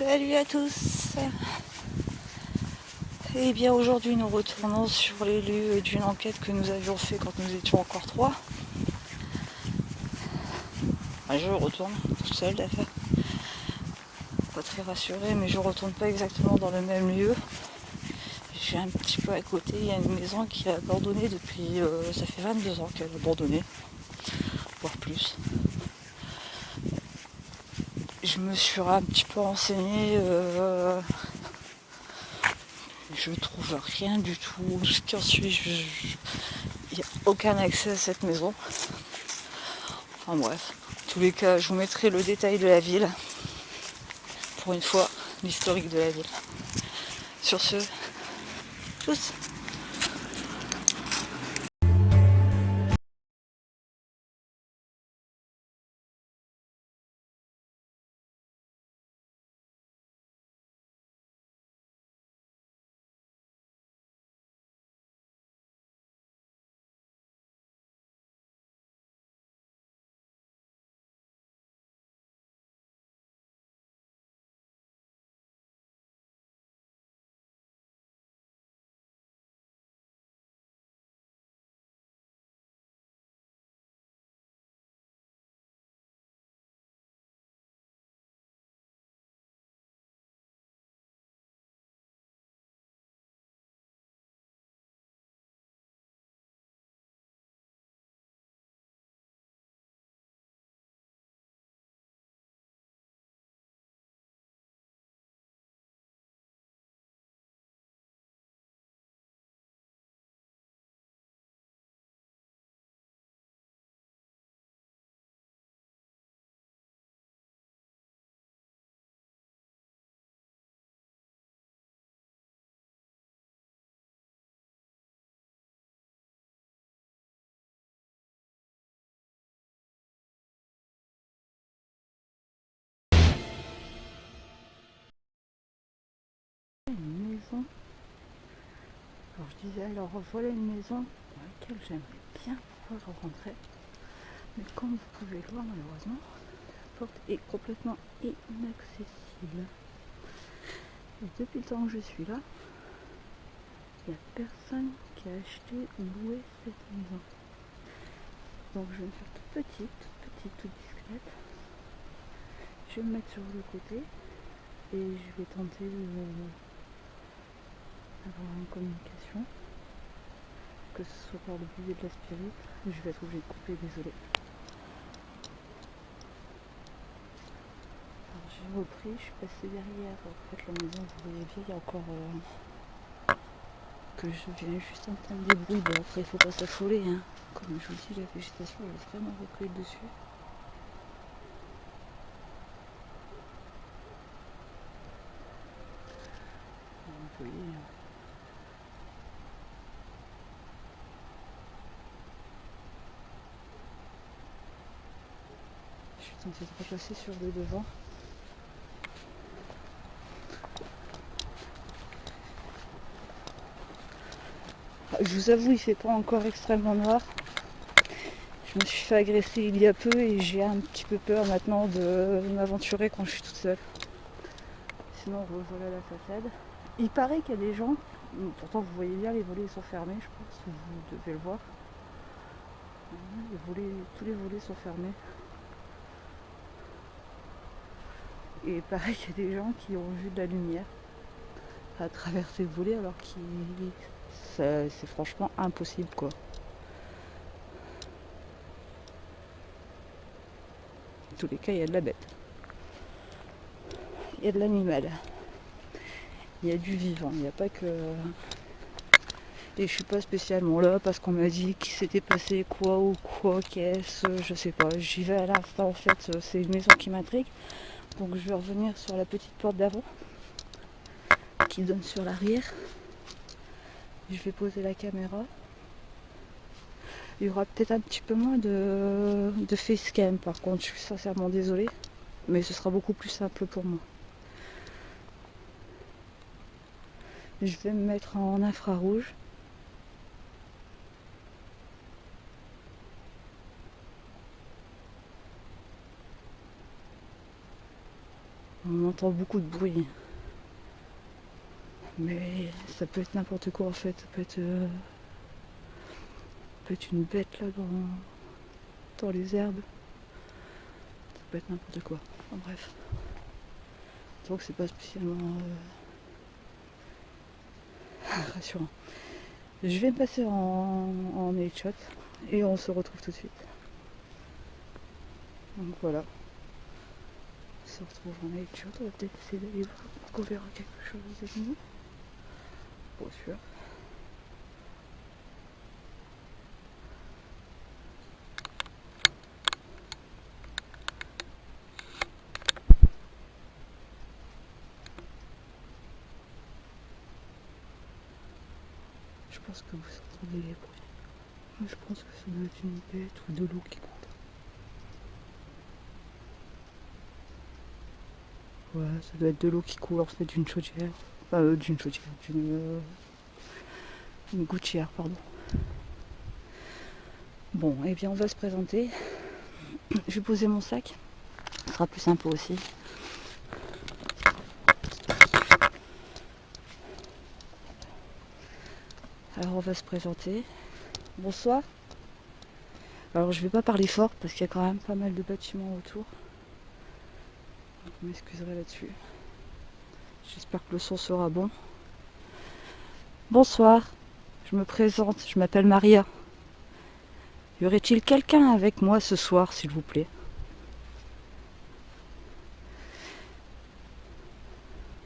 Salut à tous. Et bien aujourd'hui nous retournons sur les lieux d'une enquête que nous avions fait quand nous étions encore trois. Je retourne toute seule d'affaire. Pas très rassurée, mais je retourne pas exactement dans le même lieu. J'ai un petit peu à côté, il y a une maison qui est abandonnée depuis, ça fait 22 ans qu'elle est abandonnée, voire plus. Je me suis un petit peu renseignée, je trouve rien du tout. Ce qui en suit, il n'y a aucun accès à cette maison. Enfin bref, en tous les cas, je vous mettrai le détail de la ville. Pour une fois, l'historique de la ville. Sur ce, tous. Une maison. Alors je disais, alors voilà une maison dans laquelle j'aimerais bien pouvoir rentrer. Mais comme vous pouvez le voir, malheureusement, la porte est complètement inaccessible. Et depuis le temps que je suis là, il n'y a personne qui a acheté ou loué cette maison. Donc je vais me faire toute petite, toute discrète. Je vais me mettre sur le côté et je vais tenter d'avoir une communication, que ce soit par le biais de la spirit. Je vais être obligée de couper, désolé. Alors j'ai repris, je suis passée derrière en fait la maison, vous voyez bien, il y a encore que je viens juste entendre des bruits. Bon après il faut pas s'affoler, hein. Comme je vous dis, la végétation elle est vraiment recollée dessus. Vous voyez, je suis tentée de repasser sur le devant. Je vous avoue, il fait pas encore extrêmement noir. Je me suis fait agresser il y a peu et j'ai un petit peu peur maintenant de m'aventurer quand je suis toute seule. Sinon, revoilà la façade. Il paraît qu'il y a des gens, pourtant vous voyez bien, les volets sont fermés, je pense, vous devez le voir. Tous les volets sont fermés. Et il paraît qu'il y a des gens qui ont vu de la lumière à travers ces volets alors que c'est franchement impossible quoi. En tous les cas, il y a de la bête. Il y a de l'animal. Il y a du vivant. Il n'y a pas que... Et je suis pas spécialement là parce qu'on m'a dit qu'il s'était passé quoi ou quoi, qu'est-ce, je sais pas. J'y vais à l'instant en fait, c'est une maison qui m'intrigue. Donc je vais revenir sur la petite porte d'avant qui donne sur l'arrière. Je vais poser la caméra. Il y aura peut-être un petit peu moins de facecam par contre, je suis sincèrement désolée. Mais ce sera beaucoup plus simple pour moi. Je vais me mettre en infrarouge. On entend beaucoup de bruit. Mais ça peut être n'importe quoi en fait. Ça peut être une bête là dans les herbes. Ça peut être n'importe quoi. Enfin, bref. Donc c'est pas spécialement rassurant. Je vais me passer en headshot et on se retrouve tout de suite. Donc voilà. On se retrouve en headshot. On va peut-être essayer d'aller voir qu'on verra quelque chose de nous. Pas sûr. Je pense que vous entendez les bruits. Moi, je pense que ça doit être une bête ou de l'eau qui coule. Ouais, ça doit être de l'eau qui coule en fait d'une chaudière. D'une chaudière, une gouttière, pardon. Bon, et bien on va se présenter. Je vais poser mon sac. Ce sera plus sympa aussi. Alors on va se présenter. Bonsoir. Alors je vais pas parler fort parce qu'il y a quand même pas mal de bâtiments autour. Donc vous m'excuserez là-dessus. J'espère que le son sera bon. Bonsoir. Je me présente, je m'appelle Maria. Y aurait-il quelqu'un avec moi ce soir, s'il vous plaît?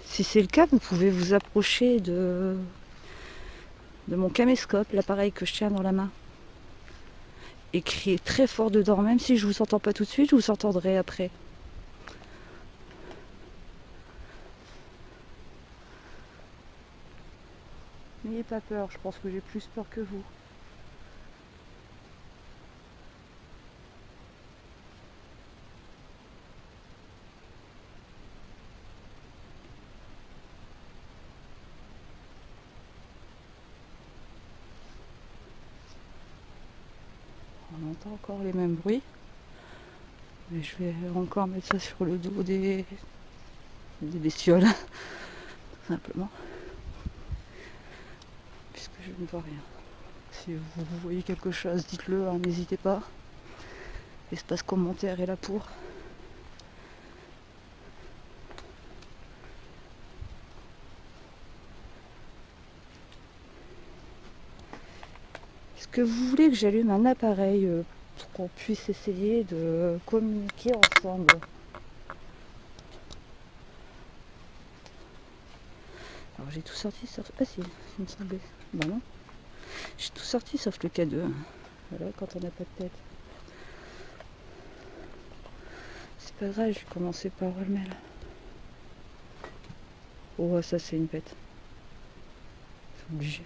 Si c'est le cas, vous pouvez vous approcher de mon caméscope, l'appareil que je tiens dans la main. Et crier très fort dedans, même si je vous entends pas tout de suite, je vous entendrai après. N'ayez pas peur, je pense que j'ai plus peur que vous. On entend encore les mêmes bruits. Mais je vais encore mettre ça sur le dos des bestioles. Tout simplement. Puisque je ne vois rien. Si vous voyez quelque chose, dites-le, hein, n'hésitez pas. L'espace commentaire est là pour. Est-ce que vous voulez que j'allume un appareil pour qu'on puisse essayer de communiquer ensemble? Alors j'ai tout sorti sauf... Ah si, il me semblait. Bah non. J'ai tout sorti sauf le K2. Voilà, quand on n'a pas de tête. C'est pas grave, je vais commencer par le mail. Oh, ça c'est une bête. C'est obligé.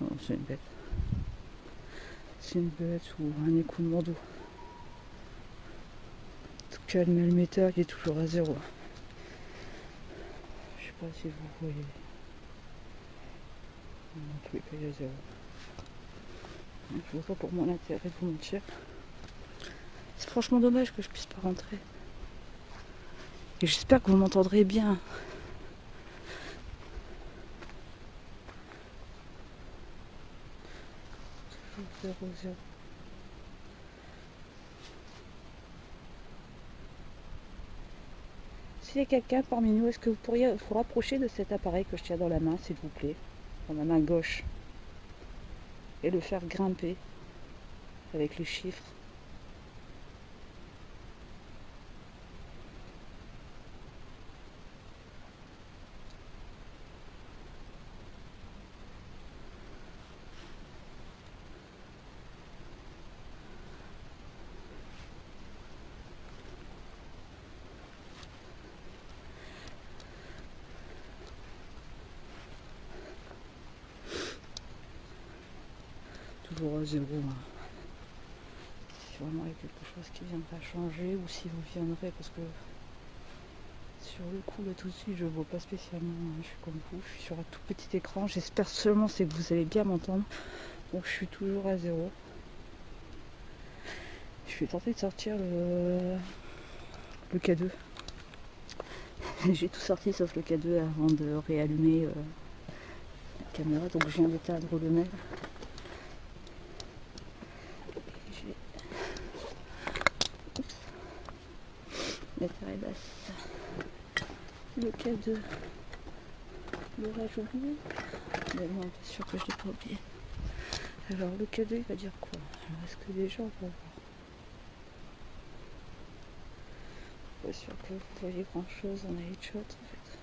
Non, c'est une bête. C'est une bête ou un écoulement d'eau. En tout cas, le mailmetteur il est toujours à 0. Je sais pas si vous voyez. En tous les cas, il est à 0. Je vois pas pour mon intérêt de vous mentir. C'est franchement dommage que je puisse pas rentrer. Et j'espère que vous m'entendrez bien. Toujours 0. S'il y a quelqu'un parmi nous, est-ce que vous pourriez vous rapprocher de cet appareil que je tiens dans la main, s'il vous plaît, dans ma main gauche, et le faire grimper avec les chiffres? Toujours à 0. Si vraiment il y a quelque chose qui viendrait à changer, ou si vous viendrez, parce que sur le coup là tout de suite je vois pas spécialement, je suis comme vous, je suis sur un tout petit écran, j'espère seulement c'est que vous allez bien m'entendre. Donc je suis toujours à 0. Je vais tenter de sortir le K2. J'ai tout sorti sauf le K2 avant de réallumer la caméra, donc je viens d'éteindre le mail. J'ai la basse. Le K2. L'aurais-je oublié? Mais non, bien sûr que je l'ai pas oublié. Alors le K2 il va dire quoi? Alors est-ce que déjà on va voir? Pas sûr que vous voyez grand chose en headshot en fait.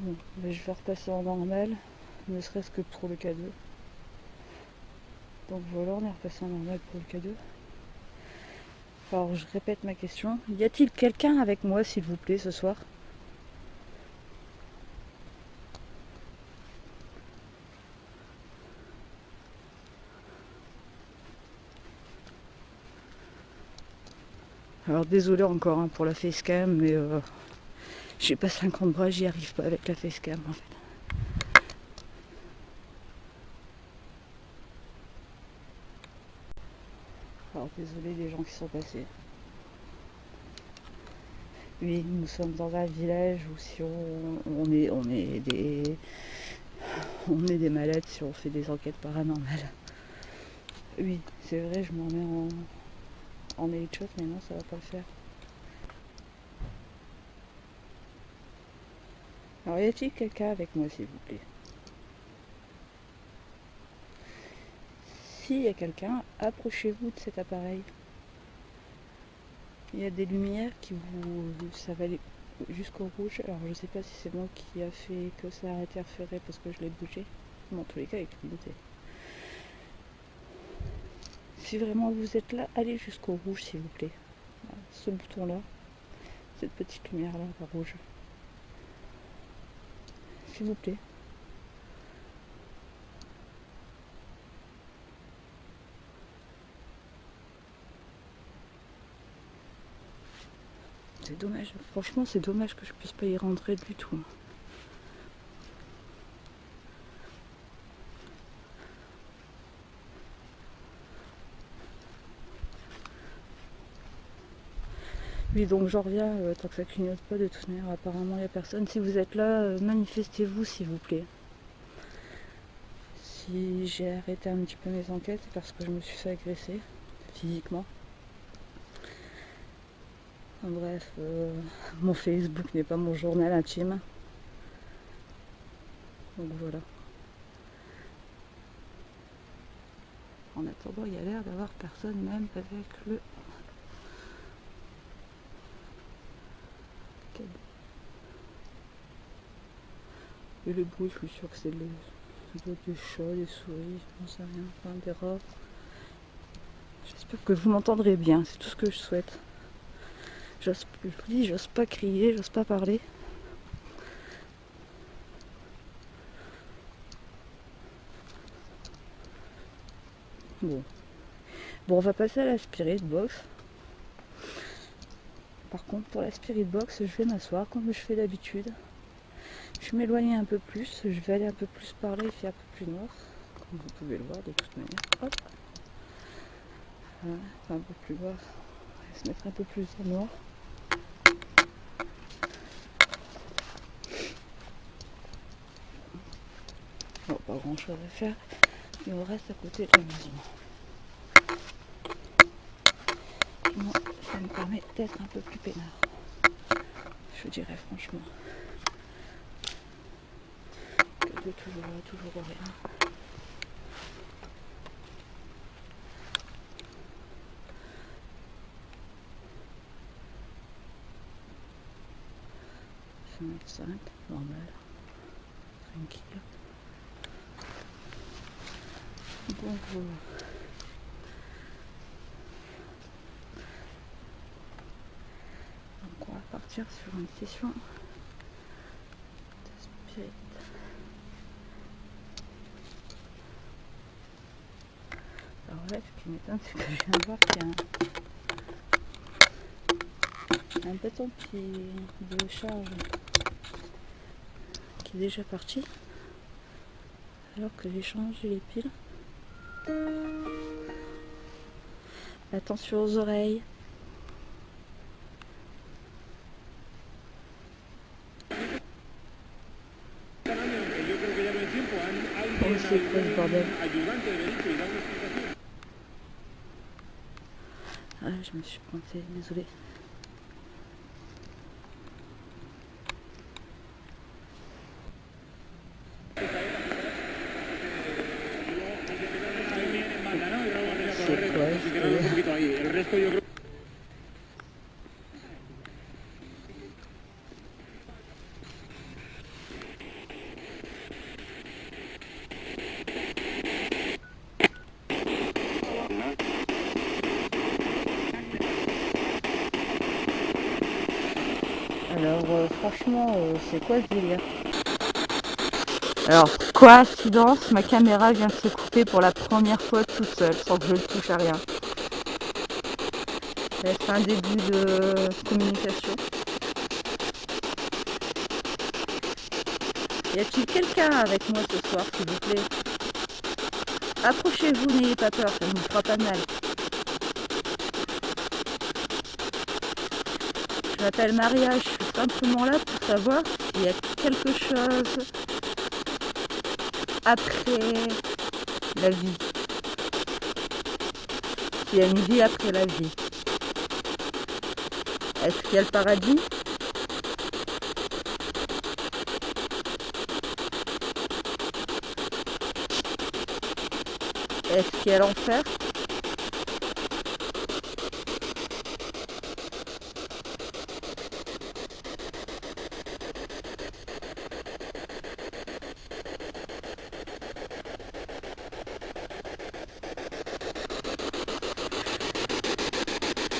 Bon, mais je vais repasser en normal, ne serait-ce que pour le K2. Donc voilà, on est repassé en normal pour le K2. Alors je répète ma question. Y a-t-il quelqu'un avec moi s'il vous plaît ce soir? Alors désolé encore pour la facecam, mais j'ai pas 50 bras, j'y arrive pas avec la facecam en fait. Alors désolé des gens qui sont passés. Oui, nous sommes dans un village où si on est des malades si on fait des enquêtes paranormales. Oui, c'est vrai, je m'en mets en headshot, mais non, ça va pas le faire. Alors, y a-t-il quelqu'un avec moi, s'il vous plaît? S'il y a quelqu'un, approchez-vous de cet appareil. Il y a des lumières qui ça va aller jusqu'au rouge. Alors, je sais pas si c'est moi qui a fait que ça a interféré parce que je l'ai bougé. Mais en tous les cas, il clignotait. Si vraiment vous êtes là, allez jusqu'au rouge, s'il vous plaît. Voilà, ce bouton-là, cette petite lumière-là, la rouge. S'il vous plaît. C'est dommage, franchement c'est dommage que je puisse pas y rentrer du tout. Oui donc j'en reviens, tant que ça clignote pas de toute manière, apparemment il n'y a personne. Si vous êtes là, manifestez-vous s'il vous plaît. Si j'ai arrêté un petit peu mes enquêtes, c'est parce que je me suis fait agresser physiquement. En bref, mon Facebook n'est pas mon journal intime. Donc voilà. En attendant, il y a l'air d'avoir personne même avec le câble. Et le bruit, je suis sûre que c'est du chat, des souris, je n'en sais rien, enfin des rats. J'espère que vous m'entendrez bien, c'est tout ce que je souhaite. Je vous dis, j'ose pas crier, j'ose pas parler. Bon, on va passer à la spirit box. Par contre, pour la spirit box, je vais m'asseoir comme je fais d'habitude. Je vais m'éloigner un peu plus, je vais aller un peu plus par là, il fait un peu plus noir, comme vous pouvez le voir de toute manière. Hop. Voilà, un peu plus bas, on va se mettre un peu plus en noir. Bon, pas grand chose à faire, et on reste à côté de la maison. Moi, ça me permet d'être un peu plus peinard, je dirais franchement. Que de toujours rien. « 5, normal, tranquille. » Donc voilà. Donc on va partir sur une session de spirit. Alors là, ce qui m'étonne, c'est que je viens de voir qu'il y a un bâton de charge qui est déjà parti. Alors que j'ai changé les piles. Attention aux oreilles. Oh, c'est quoi ce bordel? Ah, je me suis plantée, désolée. C'est quoi ce... Alors franchement, c'est quoi ce délire? Alors, coïncidence, ma caméra vient de se couper pour la première fois toute seule, sans que je ne touche à rien. C'est un début de communication. Y a-t-il quelqu'un avec moi ce soir, s'il vous plaît? Approchez-vous, n'ayez pas peur, ça ne vous fera pas de mal. Je m'appelle Maria, je suis simplement là pour savoir s'il y a quelque chose après la vie. S'il y a une vie après la vie. Est-ce qu'il y a le paradis? Est-ce qu'il y a l'enfer?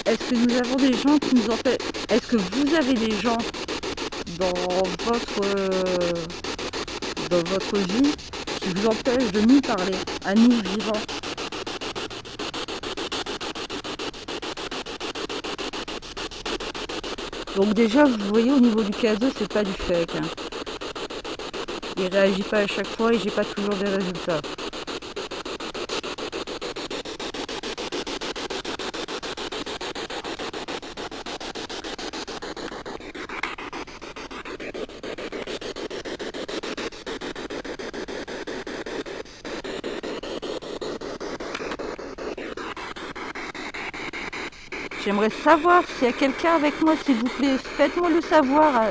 Est-ce que nous avons des gens qui nous empêchent? Est-ce que vous avez des gens dans votre vie qui vous empêchent de nous parler, à nous vivants? Donc déjà, vous voyez, au niveau du cadeau, c'est pas du fake. Hein. Il réagit pas à chaque fois et j'ai pas toujours des résultats. J'aimerais savoir s'il y a quelqu'un avec moi, s'il vous plaît. Faites-moi le savoir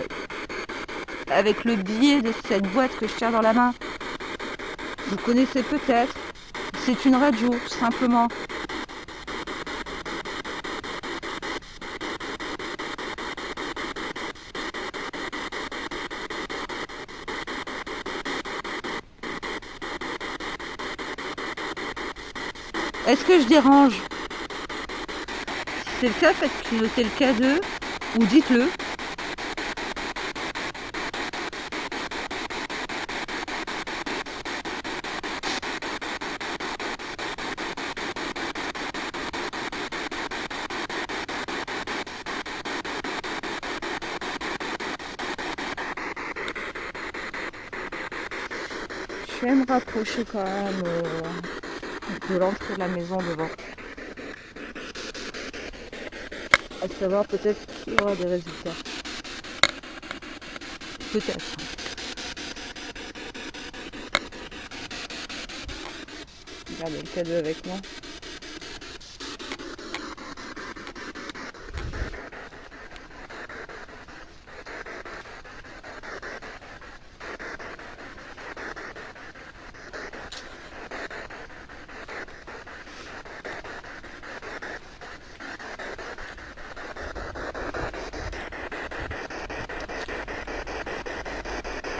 avec le biais de cette boîte que je tiens dans la main. Vous connaissez peut-être. C'est une radio, tout simplement. Est-ce que je dérange? Si c'est le cas, faites clignoter le K2 ou dites-le. Je vais me rapprocher quand même de l'entrée de la maison devant. À savoir peut-être qu'il y aura des résultats. Peut-être. Regardez le cadeau avec moi.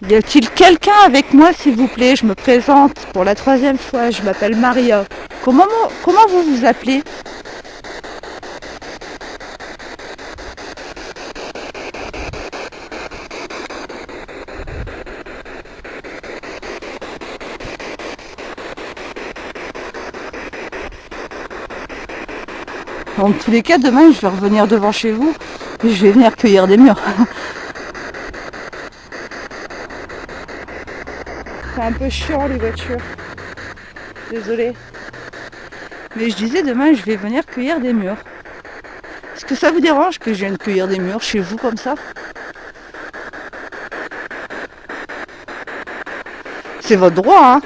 Y a-t-il quelqu'un avec moi, s'il vous plaît? Je me présente pour la 3e fois. Je m'appelle Maria. Comment vous vous appelez? En tous les cas, demain, je vais revenir devant chez vous et je vais venir cueillir des mûres. un peu chiant les voitures. Désolée. Mais je disais, demain, je vais venir cueillir des mûres. Est-ce que ça vous dérange que je vienne cueillir des mûres chez vous comme ça? C'est votre droit, hein.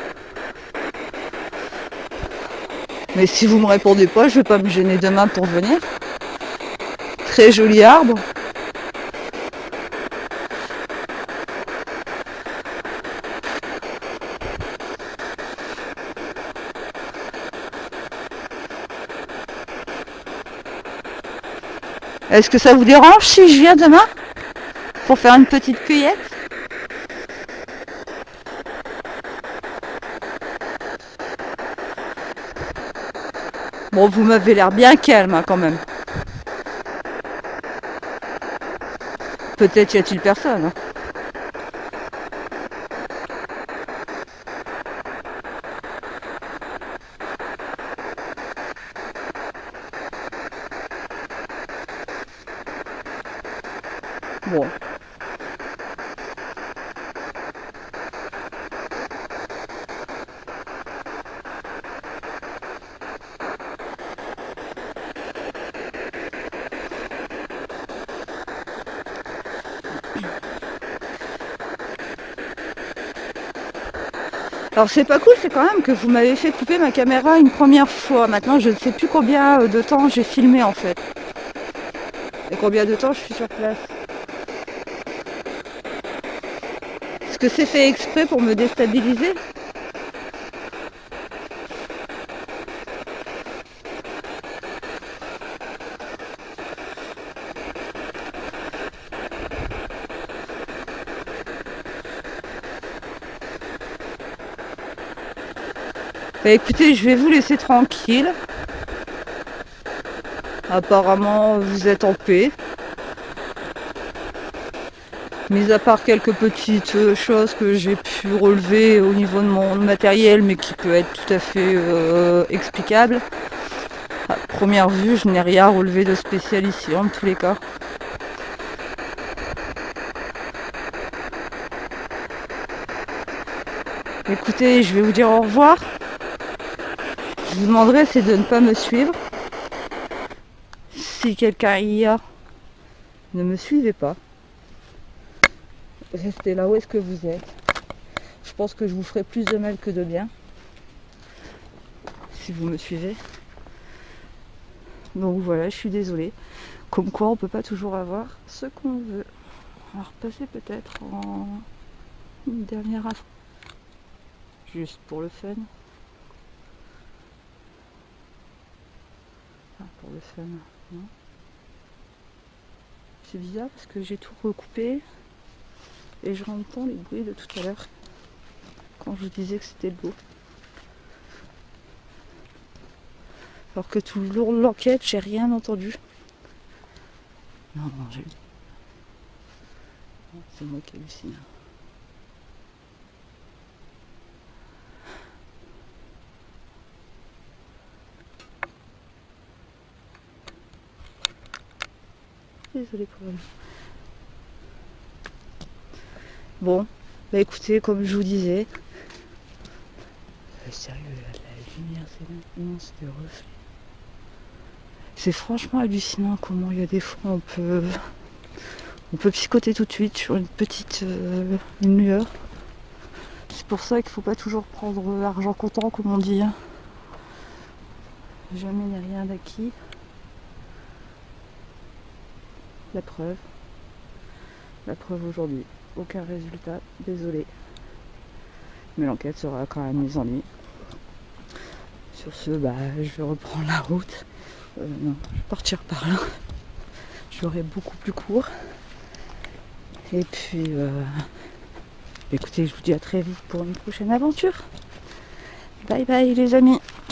Mais si vous me répondez pas, je vais pas me gêner demain pour venir. Très joli arbre. Est-ce que ça vous dérange si je viens demain pour faire une petite cueillette? Bon, vous m'avez l'air bien calme hein, quand même. Peut-être y a-t-il personne. Hein. Bon. Alors c'est pas cool, c'est quand même que vous m'avez fait couper ma caméra une première fois. Maintenant je ne sais plus combien de temps j'ai filmé en fait. Et combien de temps je suis sur place. Est-ce que c'est fait exprès pour me déstabiliser? Bah écoutez, je vais vous laisser tranquille. Apparemment, vous êtes en paix. Mis à part quelques petites choses que j'ai pu relever au niveau de mon matériel, mais qui peut être tout à fait explicable. À première vue, je n'ai rien relevé de spécial ici, en tous les cas. Écoutez, je vais vous dire au revoir. Je vous demanderai, c'est de ne pas me suivre. Si quelqu'un y a, ne me suivez pas. Restez là où est-ce que vous êtes. Je pense que je vous ferai plus de mal que de bien. Si vous me suivez. Donc voilà, je suis désolée. Comme quoi, on peut pas toujours avoir ce qu'on veut. On va repasser peut-être en une dernière affaire. Juste pour le fun. Enfin, pour le fun, non. C'est bizarre parce que j'ai tout recoupé. Et je entends les bruits de tout à l'heure. Quand je vous disais que c'était beau. Alors que tout le long de l'enquête, j'ai rien entendu. Non, j'ai... C'est moi qui hallucine. Désolée pour elle. Bon, bah écoutez, comme je vous disais... Sérieux, la lumière, c'est immense, des reflets. C'est franchement hallucinant comment il y a des fois on peut psychoter tout de suite sur une petite une lueur. C'est pour ça qu'il faut pas toujours prendre l'argent comptant comme on dit. Jamais n'est rien d'acquis. La preuve aujourd'hui. Aucun résultat, désolé. Mais l'enquête sera quand même mise en ligne. Sur ce, bah, je vais reprendre la route. Non, je vais partir par là. J'aurai beaucoup plus court. Et puis, écoutez, je vous dis à très vite pour une prochaine aventure. Bye bye les amis.